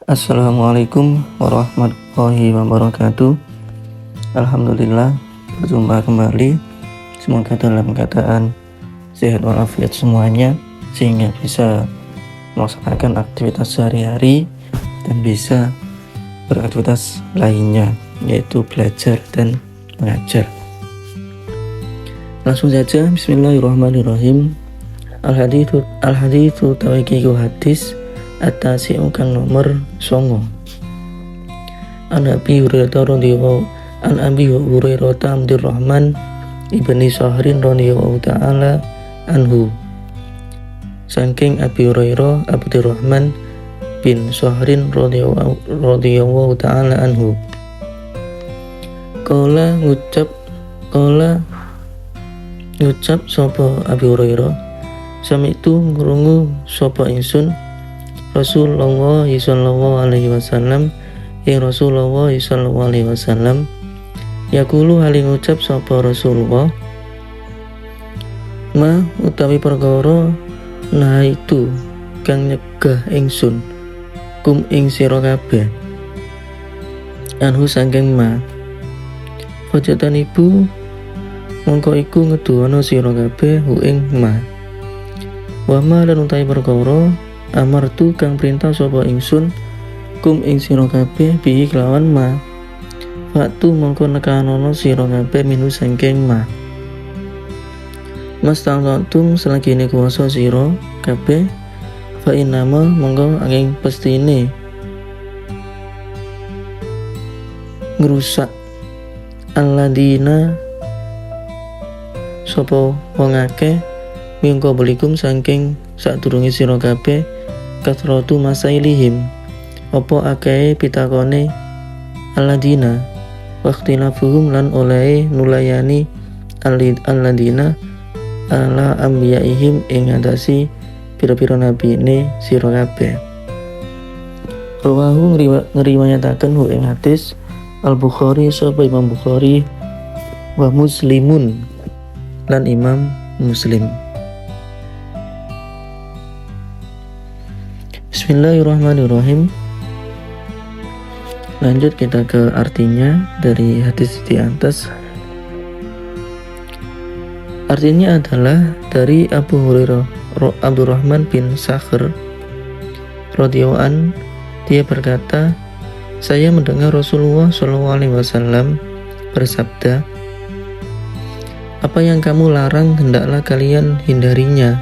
Assalamualaikum warahmatullahi wabarakatuh. Alhamdulillah, berjumpa kembali. Semoga dalam keadaan sehat walafiat semuanya, sehingga bisa melaksanakan aktivitas sehari-hari dan bisa beraktivitas lainnya, yaitu belajar dan mengajar. Langsung saja, bismillahirrahmanirrahim. Al-hadithu tawakiku hadis at-tasi'u kang nomor 9. An Abi Hurairah Abdurrahman ibni Sahrin radhiyallahu ta'ala anhu. Saking Abi Hurairah Abdurrahman bin Sahrin radhiyallahu ta'ala anhu. Qala ngucap sapa Abi Hurairah, sami itu ngrungu sapa ingsun Rasulullah sallallahu alaihi wasallam, Rasulullah sallallahu alaihi wasallam yaqulu hali ngucap sapa Rasulullah, ma utawi perkara nah itu kang nyegah ingsun kum ing sira kabeh anhu saking ma fajatan ibu mongko iku ngeduwono sira kabeh hu ing ma wa ma lan utawi perkara amartu kang perintah sapa ingsun kum ing sira kabeh bi kelawan ma waktu mongko nekanono sira kabeh minu saking ma mastangtum selagine kuwasa sira kabeh fa inama mongko angin pestine ngrusak alladina sapa wong akeh mingko belikum saking sadurunge sira kabeh kasratu masailihim apa akeh pitakone alladina waqtilafuhum lan oleh nulayani alladina ala ambiyaihim ing ngatasi pira-pira nabine sira kabeh. Rawahu ngriwayataken hu ing hadis Al-Bukhari sapa Imam Bukhari wa Muslimun lan Imam Muslim. Bismillahirrahmanirrahim. Lanjut kita ke artinya dari hadis di atas. Artinya adalah dari Abu Hurairah Abdurrahman bin Sakhr radhiyallahu an, dia berkata, saya mendengar Rasulullah SAW bersabda, apa yang kamu larang hendaklah kalian hindarinya,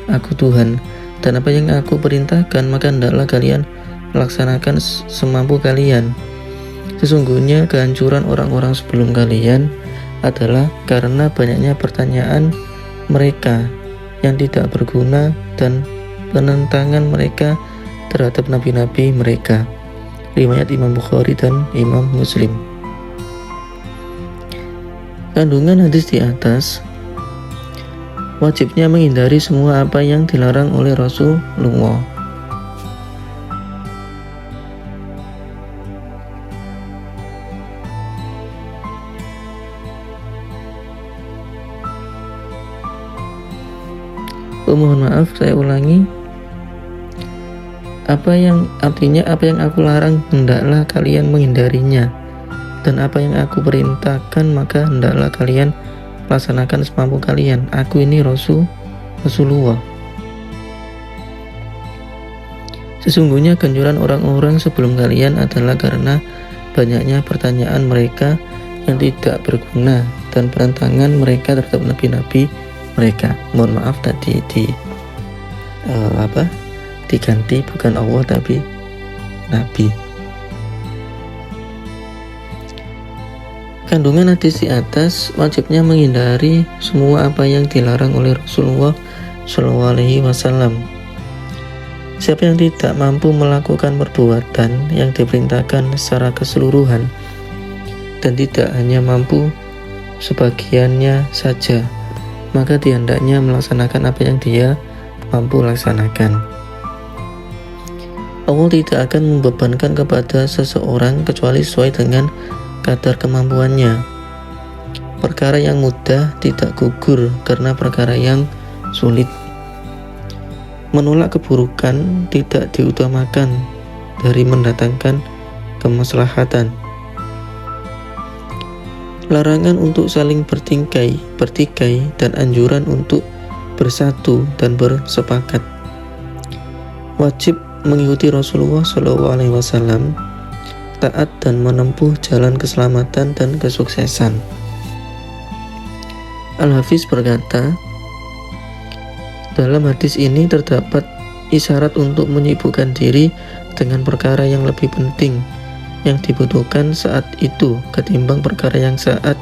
aku Tuhan, dan apa yang aku perintahkan maka hendaklah kalian melaksanakan semampu kalian. Sesungguhnya kehancuran orang-orang sebelum kalian adalah karena banyaknya pertanyaan mereka yang tidak berguna dan penentangan mereka terhadap nabi-nabi mereka. Riwayat Imam Bukhari dan Imam Muslim. Kandungan hadis di atas, wajibnya menghindari semua apa yang dilarang oleh Rasulullah. Mohon maaf, saya ulangi. Apa yang aku larang hendaklah kalian menghindarinya, dan apa yang aku perintahkan maka hendaklah kalian laksanakan semampu kalian. Aku ini Rasulullah. Sesungguhnya kehancuran orang-orang sebelum kalian adalah karena banyaknya pertanyaan mereka yang tidak berguna dan penentangan mereka terhadap nabi-nabi mereka. Mohon maaf tadi diganti, bukan Allah tapi nabi. Kandungan hadis di atas, wajibnya menghindari semua apa yang dilarang oleh Rasulullah SAW. Siapa yang tidak mampu melakukan perbuatan yang diperintahkan secara keseluruhan dan tidak hanya mampu sebagiannya saja, maka dia hendaknya melaksanakan apa yang dia mampu laksanakan. Allah tidak akan membebankan kepada seseorang kecuali sesuai dengan kadar kemampuannya. Perkara yang mudah tidak gugur karena perkara yang sulit. Menolak keburukan tidak diutamakan dari mendatangkan kemaslahatan. Larangan untuk saling bertikai, dan anjuran untuk bersatu dan bersepakat. Wajib mengikuti Rasulullah SAW, taat dan menempuh jalan keselamatan dan kesuksesan. Al-Hafiz berkata, dalam hadis ini terdapat isyarat untuk menyibukkan diri dengan perkara yang lebih penting yang dibutuhkan saat itu ketimbang perkara yang saat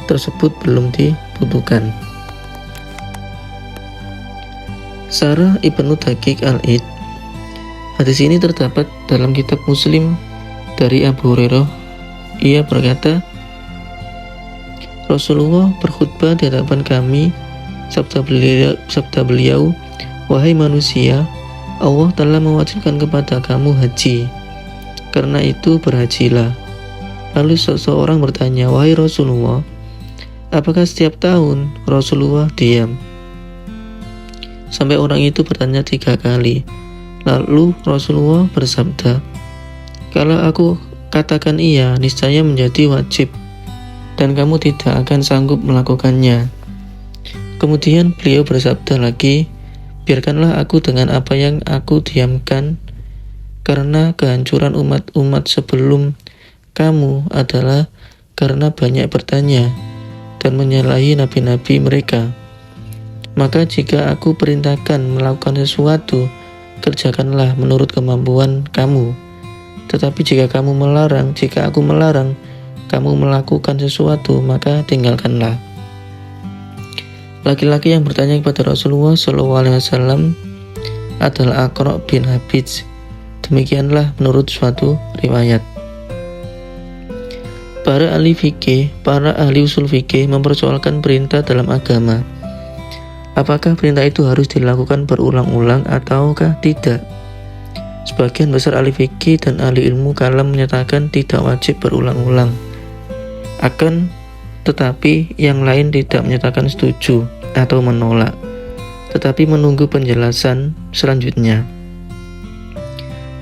tersebut belum dibutuhkan. Sarah Ibnu Daqiq Al-Id. Hadis ini terdapat dalam kitab Muslim dari Abu Hurairah. Ia berkata, Rasulullah berkhutbah di hadapan kami. Sabda beliau, wahai manusia, Allah telah mewajibkan kepada kamu haji. Karena itu berhajilah. Lalu seseorang bertanya, wahai Rasulullah, apakah setiap tahun? Rasulullah diam sampai orang itu bertanya 3 kali. Lalu Rasulullah bersabda, kalau aku katakan iya, niscaya menjadi wajib dan kamu tidak akan sanggup melakukannya. Kemudian beliau bersabda lagi, biarkanlah aku dengan apa yang aku diamkan, karena kehancuran umat-umat sebelum kamu adalah karena banyak bertanya dan menyalahi nabi-nabi mereka. Maka jika aku perintahkan melakukan sesuatu, kerjakanlah menurut kemampuan kamu. Tetapi jika aku melarang kamu melakukan sesuatu, maka tinggalkanlah. Laki-laki yang bertanya kepada Rasulullah SAW adalah Aqra' bin Habis. Demikianlah menurut suatu riwayat. Para ahli usul fikih mempersoalkan perintah dalam agama. Apakah perintah itu harus dilakukan berulang-ulang ataukah tidak? Sebagian besar ahli fikih dan ahli ilmu kalam menyatakan tidak wajib berulang-ulang. Akan tetapi yang lain tidak menyatakan setuju atau menolak, tetapi menunggu penjelasan selanjutnya.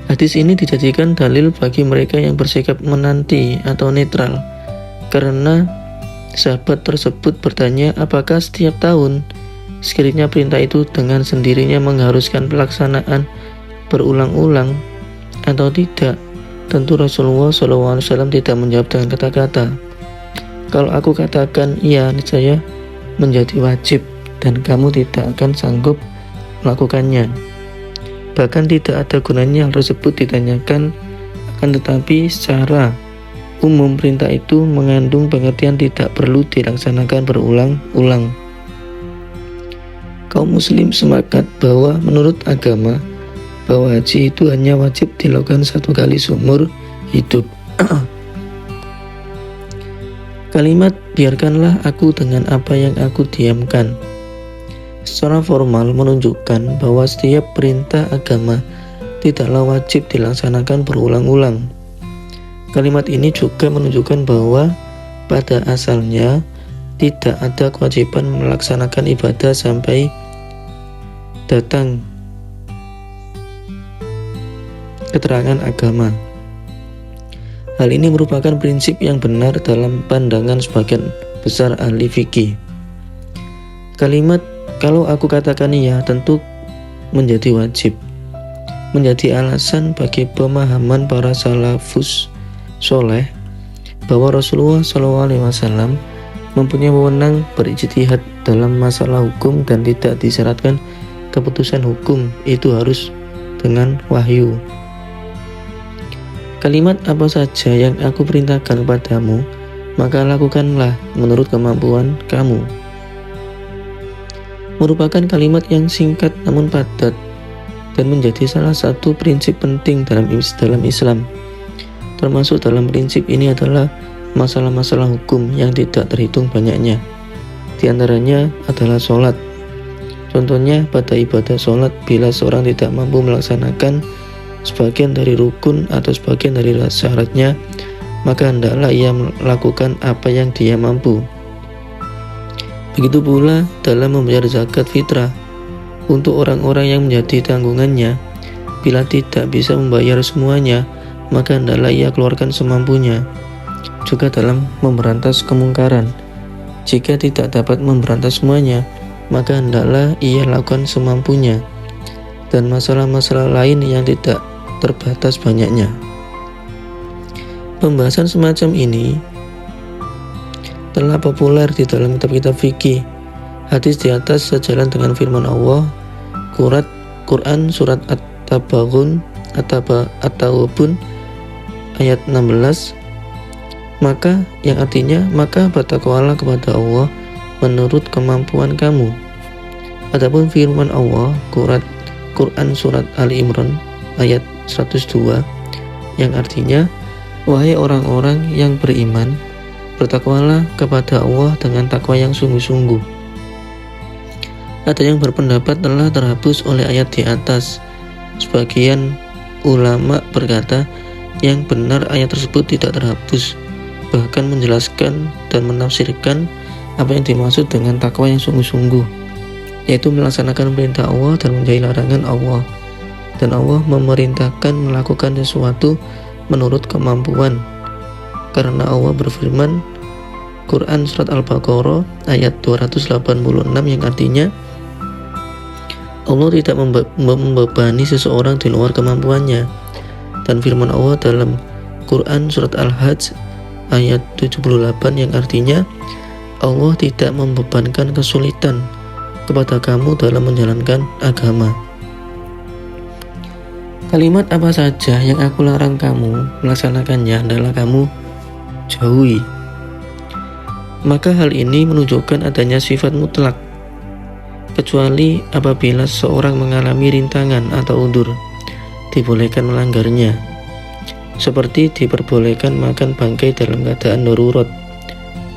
Hadis ini dijadikan dalil bagi mereka yang bersikap menanti atau netral, karena sahabat tersebut bertanya apakah setiap tahun. Sekiranya perintah itu dengan sendirinya mengharuskan pelaksanaan berulang-ulang atau tidak. Tentu Rasulullah SAW tidak menjawab dengan kata-kata, kalau aku katakan iya, niscaya menjadi wajib dan kamu tidak akan sanggup melakukannya. Bahkan tidak ada gunanya hal tersebut ditanyakan, akan tetapi secara umum perintah itu mengandung pengertian tidak perlu dilaksanakan berulang-ulang. Kaum muslim sepakat bahwa menurut agama bahwa haji itu hanya wajib dilakukan 1 kali seumur hidup. Kalimat biarkanlah aku dengan apa yang aku diamkan secara formal menunjukkan bahwa setiap perintah agama tidaklah wajib dilaksanakan berulang-ulang. Kalimat ini juga menunjukkan bahwa pada asalnya tidak ada kewajiban melaksanakan ibadah sampai datang keterangan agama. Hal ini merupakan prinsip yang benar dalam pandangan sebagian besar ahli fikih. Kalimat kalau aku katakan iya tentu menjadi wajib, menjadi alasan bagi pemahaman para salafus soleh bahwa Rasulullah SAW mempunyai wewenang berijtihad dalam masalah hukum dan tidak disyaratkan keputusan hukum itu harus dengan wahyu. Kalimat apa saja yang aku perintahkan kepadamu, maka lakukanlah menurut kemampuan kamu, merupakan kalimat yang singkat namun padat dan menjadi salah satu prinsip penting dalam Islam. Termasuk dalam prinsip ini adalah masalah-masalah hukum yang tidak terhitung banyaknya. Di antaranya adalah sholat. Contohnya pada ibadah sholat, bila seorang tidak mampu melaksanakan sebagian dari rukun atau sebagian dari syaratnya, maka hendaklah ia melakukan apa yang dia mampu. Begitu pula dalam membayar zakat fitrah untuk orang-orang yang menjadi tanggungannya, Bila tidak bisa membayar semuanya, maka hendaklah ia keluarkan semampunya. Juga dalam memberantas kemungkaran, jika tidak dapat memberantas semuanya, maka hendaklah ia lakukan semampunya. Dan masalah-masalah lain yang tidak terbatas banyaknya. Pembahasan semacam ini telah populer di dalam kitab-kitab fikih. Hadis di atas sejalan dengan firman Allah, Quran surat At-Taghabun ayat 16, maka yang artinya, maka bertakwalah kepada Allah menurut kemampuan kamu. Adapun firman Allah, Quran surat Ali Imran ayat 102, yang artinya, wahai orang-orang yang beriman, bertakwalah kepada Allah dengan takwa yang sungguh-sungguh. Ada yang berpendapat telah terhapus oleh ayat di atas. Sebagian ulama berkata yang benar ayat tersebut tidak terhapus, bahkan menjelaskan dan menafsirkan apa yang dimaksud dengan takwa yang sungguh-sungguh, yaitu melaksanakan perintah Allah dan menjauhi larangan Allah. Dan Allah memerintahkan melakukan sesuatu menurut kemampuan, karena Allah berfirman, Quran surat Al-Baqarah ayat 286, yang artinya, Allah tidak membebani seseorang di luar kemampuannya. Dan firman Allah dalam Quran surat Al-Hajj ayat 78, yang artinya, Allah tidak membebankan kesulitan kepada kamu dalam menjalankan agama. Kalimat apa saja yang aku larang kamu melaksanakannya adalah kamu jauhi. Maka hal ini menunjukkan adanya sifat mutlak, kecuali apabila seorang mengalami rintangan atau udzur, dibolehkan melanggarnya, seperti diperbolehkan makan bangkai dalam keadaan darurat.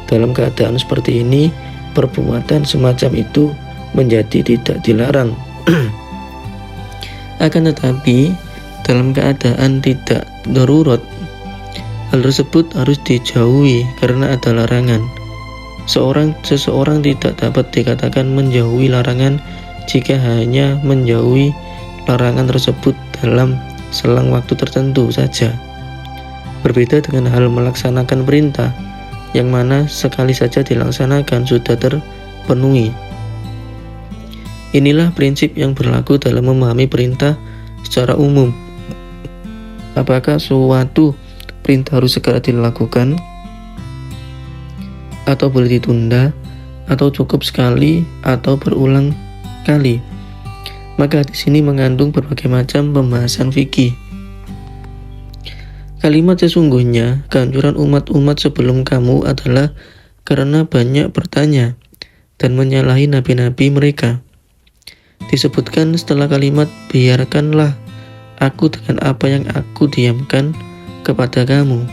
Dalam keadaan seperti ini, perbuatan semacam itu menjadi tidak dilarang. Akan tetapi, dalam keadaan tidak darurat, hal tersebut harus dijauhi karena ada larangan. Seseorang tidak dapat dikatakan menjauhi larangan jika hanya menjauhi larangan tersebut dalam selang waktu tertentu saja. Berbeda dengan hal melaksanakan perintah, yang mana sekali saja dilaksanakan sudah terpenuhi. Inilah prinsip yang berlaku dalam memahami perintah secara umum. Apakah suatu perintah harus segera dilakukan, atau boleh ditunda, atau cukup sekali, atau berulang kali? Maka di sini mengandung berbagai macam pembahasan fikih. Kalimat sesungguhnya kehancuran umat-umat sebelum kamu adalah karena banyak bertanya dan menyalahi nabi-nabi mereka. Disebutkan setelah kalimat biarkanlah aku dengan apa yang aku diamkan kepada kamu.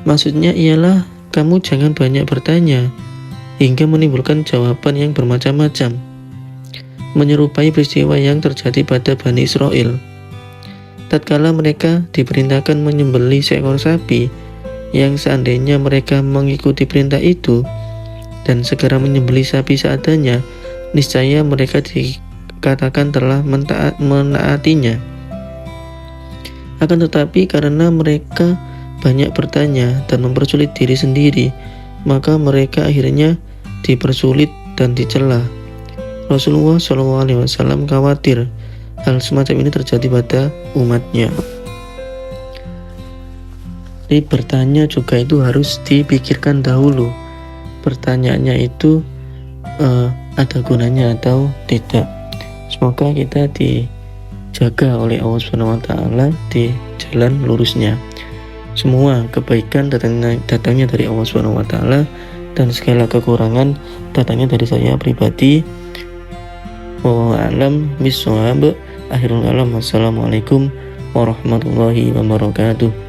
Maksudnya ialah kamu jangan banyak bertanya hingga menimbulkan jawaban yang bermacam-macam, menyerupai peristiwa yang terjadi pada Bani Israel. Tatkala mereka diperintahkan menyembelih seekor sapi, yang seandainya mereka mengikuti perintah itu dan segera menyembelih sapi seadanya, niscaya mereka dikatakan telah menaatinya. Akan tetapi karena mereka banyak bertanya dan mempersulit diri sendiri, maka mereka akhirnya dipersulit dan dicela. Rasulullah SAW khawatir hal semacam ini terjadi pada umatnya. Jadi bertanya juga itu harus dipikirkan dahulu, pertanyaannya itu ada gunanya atau tidak. Semoga kita dijaga oleh Allah SWT di jalan lurusnya. Semua kebaikan datangnya dari Allah SWT, dan segala kekurangan datangnya dari saya pribadi. Wallahu a'lam bishawab. Akhirul kalam. Wassalamualaikum warahmatullahi wabarakatuh.